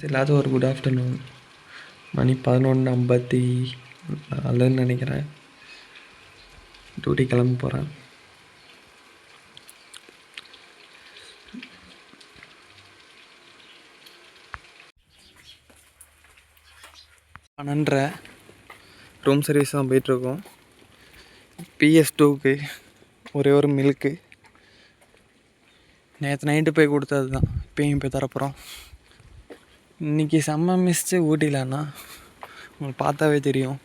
எல்லாத்துக்கும் ஒரு good afternoon. மணி 11:54 நினைக்கிறேன். டியூட்டி கிளம்ப போகிறேன். பன்னெண்டரை ரூம் சர்வீஸ் தான் போயிட்டுருக்கோம். PS2க்கு ஒரே ஒரு மில்க்கு நேற்று நைட்டு போய் கொடுத்தது தான், இப்போயும் போய் தரப்போகிறோம். இன்றைக்கி செம்ம மிஸ்ட்டு ஊட்டிலன்னா உங்களுக்கு பார்த்தாவே தெரியும்.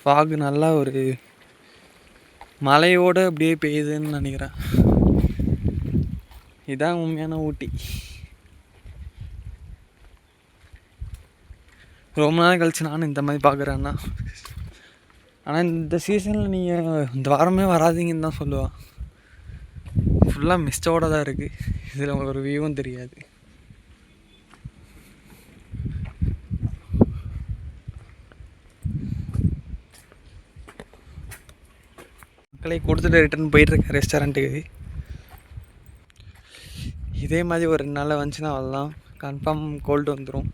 ஃபாகு நல்லா ஒரு மழையோடு அப்படியே பெய்யுதுன்னு நினைக்கிறேன். இதான் உண்மையான ஊட்டி. ரொம்ப நாள் கழிச்சு நானும் இந்த மாதிரி பார்க்குறேன்னா. ஆனால் இந்த சீசனில் நீங்கள் இந்த வாரமே வராதிங்கன்னு தான் சொல்லுவாள். ஃபுல்லாக மிஸ்டோடு தான் இருக்குது. இதில் ஒரு வியூவும் தெரியாது. மக்களை கொடுத்துட்டு ரிட்டர்ன் போயிட்டுருக்கேன் ரெஸ்டாரண்ட்டுக்கு. இதே மாதிரி ஒரு 2 நாளில் வந்துச்சுன்னா அவ்வளோதான், கன்ஃபார்ம் கோல்டு வந்துடும்.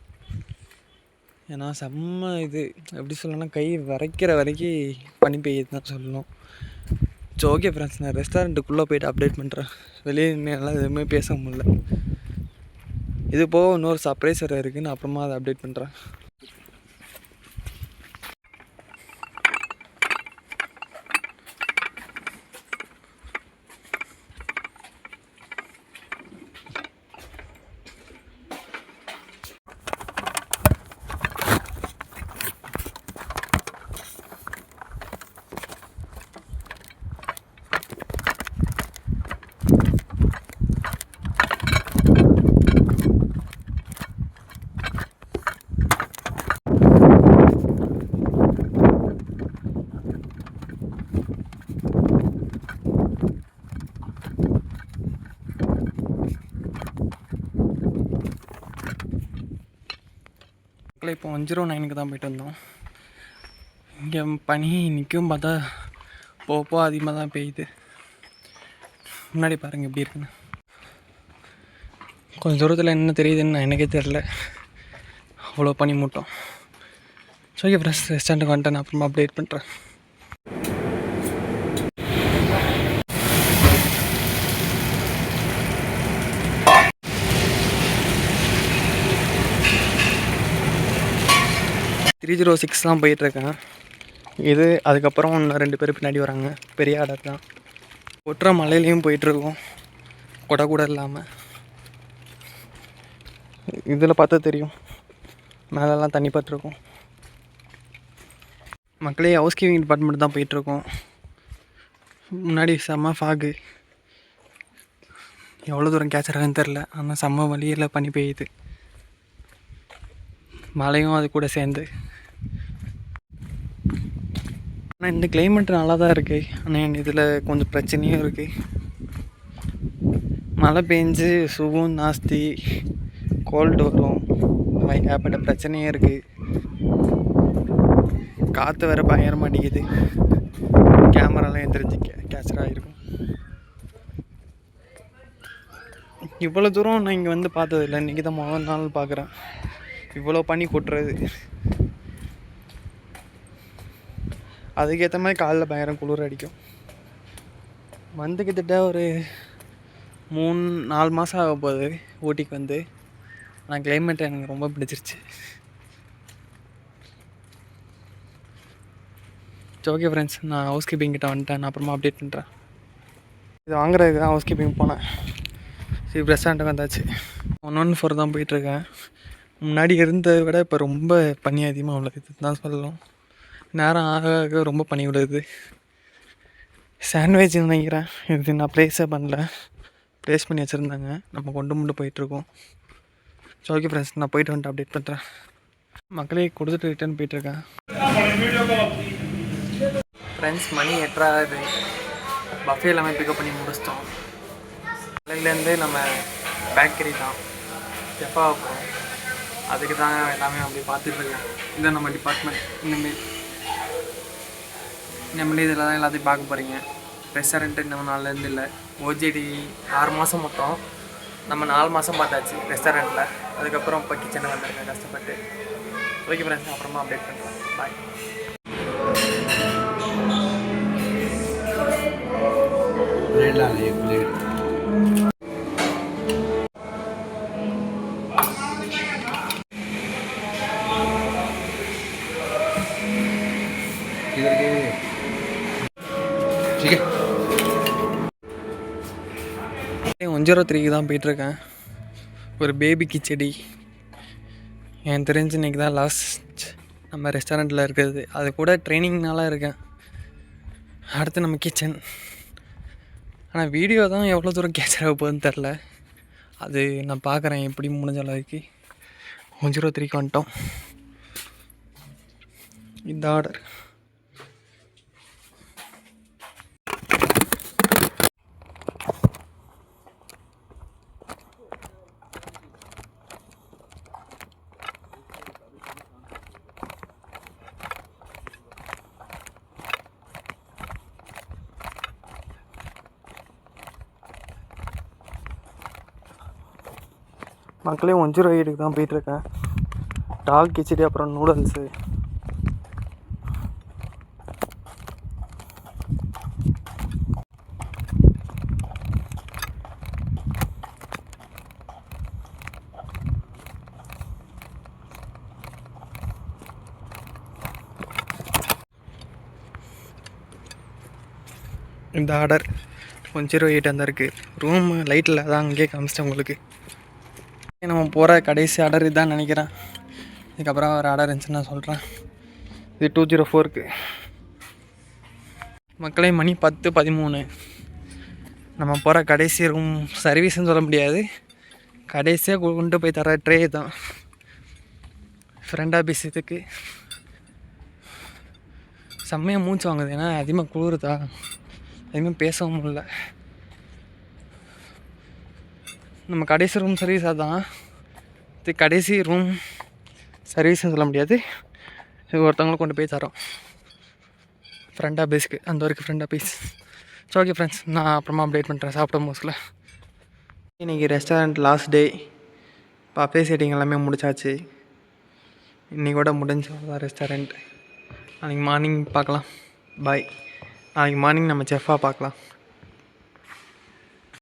ஏன்னா செம்ம இது எப்படி சொல்லணும்னா கை வரைக்கிற வரைக்கும் பனி பெய்யுது தான் சொல்லணும். ஸோ ஓகே ஃப்ரெண்ட்ஸ், நான் ரெஸ்டாரண்ட்டுக்குள்ளே போய்ட்டு அப்டேட் பண்ணுறேன். வெளியே என்னால் எதுவுமே பேச முடியல. இது போக இன்னொரு சர்ப்ரைஸ் வேறு இருக்குது, நான் அப்புறமா அதை அப்டேட் பண்ணுறேன். இப்போ 109க்கு தான் போயிட்டு வந்தோம். இங்கே பனி நிற்கும் பார்த்தா போக அதிகமாக தான் பெய்யுது. முன்னாடி பாருங்கள் எப்படி இருக்குன்னு. கொஞ்சம் தூரத்தில் என்ன தெரியுதுன்னு எனக்கே தெரில, அவ்வளோ பனி மூட்டம். ஸோ ஓகே ஃப்ரெண்ட்ஸ், ரெஸ்டாரண்ட்டுக்கு வந்துட்டு நான் அப்புறமா அப்டேட் பண்ணுறேன். தான் போயிட்டுருக்கேன். இது அதுக்கப்புறம் இன்னும் 2 பேர் பின்னாடி வராங்க. பெரிய ஆர்டர் தான். ஒட்டுற மலையிலையும் போயிட்டுருக்கோம், கொடை கூட இல்லாமல். இதில் பார்த்தா தெரியும், மேலெல்லாம் தண்ணி பட்டிருக்கோம். மக்களே ஹவுஸ் கீப்பிங் டிபார்ட்மெண்ட் தான் போயிட்டுருக்கோம். முன்னாடி செம்ம ஃபாகு, எவ்வளோ தூரம் கேட்சர் ஆகுன்னு தெரில. ஆனால் செம்ம வழியில் பனி பெய்யுது, மழையும் அது கூட சேர்ந்து. ஆனால் இந்த கிளைமேட் நல்லா தான் இருக்குது. ஆனால் இதில் கொஞ்சம் பிரச்சனையும் இருக்குது. மழை பெஞ்சு சுகம் நாஸ்தி, கோல்டு வரும், ஏகப்பட்ட பிரச்சனையும் இருக்குது. காற்று வேறு பயங்கரமாக அடிக்குது. கேமராலாம் எந்திரிச்சு கேப்சர் ஆகிருக்கும். இவ்வளோ தூரம் நான் இங்கே வந்து பார்த்ததில்லை, இன்றைக்கி தான் முதல் நாள் பார்க்குறேன் இவ்வளோ பனி கொட்டுறது. அதுக்கேற்ற மாதிரி காலைல பயங்கரம் குளிர் அடிக்கும். வந்து கிட்டத்தட்ட ஒரு 3-4 மாதம் ஆக போகுது ஊட்டிக்கு வந்து. ஆனால் கிளைமேட் எனக்கு ரொம்ப பிடிச்சிருச்சு. ஓகே ஃப்ரெண்ட்ஸ், நான் ஹவுஸ் கீப்பிங் கிட்ட வந்துட்டேன். நான் அப்புறமா அப்டேட் பண்ணுறேன். இது வாங்குறதுக்கு தான் ஹவுஸ் கீப்பிங் போனேன். சரி, ரெஸ்டாரண்ட்டுக்கு வந்தாச்சு. 114 தான் போயிட்டுருக்கேன். முன்னாடி இருந்ததை விட இப்போ ரொம்ப பனி அதிகமாக உள்ளது தான் சொல்லணும். நேரம் ஆக ஆக ரொம்ப பனி விடுது. சாண்ட்விச் நினைக்கிறேன், இது நான் ப்ளேஸே பண்ணல, ப்ளேஸ் பண்ணி வச்சுருந்தாங்க. நம்ம கொண்டு போயிட்டுருக்கோம். ஸோ ஓகே ஃப்ரெண்ட்ஸ், நான் போயிட்டு வந்துட்டு அப்டேட் பண்ணுறேன். மக்களே கொடுத்துட்டு ரிட்டர்ன் போயிட்டுருக்கேன். ஃப்ரெண்ட்ஸ், மணி 8 ஆகுது. பஃபே எல்லாமே பிக்கப் பண்ணி முடிச்சிட்டோம். காலையிலேருந்து நம்ம பேக்கரி தான் ஜெஃபா போகிறோம். அதுக்கு தான் எல்லாமே அப்படி பார்த்துட்ருக்கேன். இதுதான் நம்ம டிபார்ட்மெண்ட். இனிமேல் இதில் தான் எல்லாத்தையும் பார்க்க போகிறீங்க. ரெஸ்டாரண்ட்டு இன்னும் நாள்லேருந்து இல்லை. OJT 6 மாதம் மொத்தம். நம்ம 4 மாதம் பார்த்தாச்சு ரெஸ்டாரண்ட்டில். அதுக்கப்புறம் இப்போ கிச்சனை வந்துருக்கேன் கஷ்டப்பட்டு. ஓகே ஃப்ரெண்ட்ஸ், அப்புறமா அப்டேட் பண்ணுறேன். பாய். ठीक है 103க்கு தான் போயிட்டுருக்கேன். ஒரு பேபி கிச்சடி எனக்கு தெரிஞ்சு இன்றைக்கி தான் லாஸ்ட் நம்ம ரெஸ்டாரண்ட்டில் இருக்கிறது. அது கூட ட்ரைனிங்னால இருக்கேன். அடுத்து நம்ம கிச்சன். ஆனால் வீடியோ தான் எவ்வளோ தூரம் கேப்சர் ஆக போகுதுன்னு தெரில. அது நான் பார்க்குறேன் எப்படி முடிஞ்ச அளவுக்கு. 103க்கு வந்துட்டோம். இந்த ஆர்டர் மக்களே 108க்கு தான் போயிட்டுருக்கேன். டால் கிச்சடி அப்புறம் நூடுல்ஸு. இந்த ஆர்டர் 108 அந்த இருக்குது. ரூம் லைட்டில் தான் அங்கேயே காமிச்சிட்டேன் உங்களுக்கு. நம்ம போகிற கடைசி ஆர்டர் இதுதான் நினைக்கிறேன். இதுக்கப்புறம் ஒரு ஆர்டர் இருந்துச்சுன்னு நான் சொல்கிறேன். இது 204க்கு. மக்களே மணி 10:13. நம்ம போகிற கடைசி ரூம். சர்வீஸ்ன்னு சொல்ல முடியாது, கடைசியாக கொண்டு போய் தர ட்ரே தான். ஃப்ரெண்ட் ஆஃபீஸ் இதுக்கு செம்மையாக மூச்சு வாங்குது. ஏன்னா அதிகமாக குளிருதா, அதிகமாக பேசவும் முடியல. நம்ம கடைசி ரூம் சர்வீஸ் அதுதான். இது கடைசி ரூம் சர்வீஸ்ன்னு சொல்ல முடியாது, இது ஒருத்தவங்களும் கொண்டு போய் தரோம் ஃப்ரெண்ட் ஆஃபீஸ்க்கு. அந்த வரைக்கும் friend office. So okay friends, நான் அப்புறமா அப்டேட் பண்ணுறேன் சாப்பிட்ட மோஸ்ட்டில். இன்றைக்கி restaurant last day. Buffet setting எல்லாமே முடிச்சாச்சு. இன்றைக்கோட முடிஞ்சதான் ரெஸ்டாரண்ட். நாளைக்கு மார்னிங் பார்க்கலாம். பாய். நாளைக்கு மார்னிங் நம்ம செஃப்பாக பார்க்கலாம்.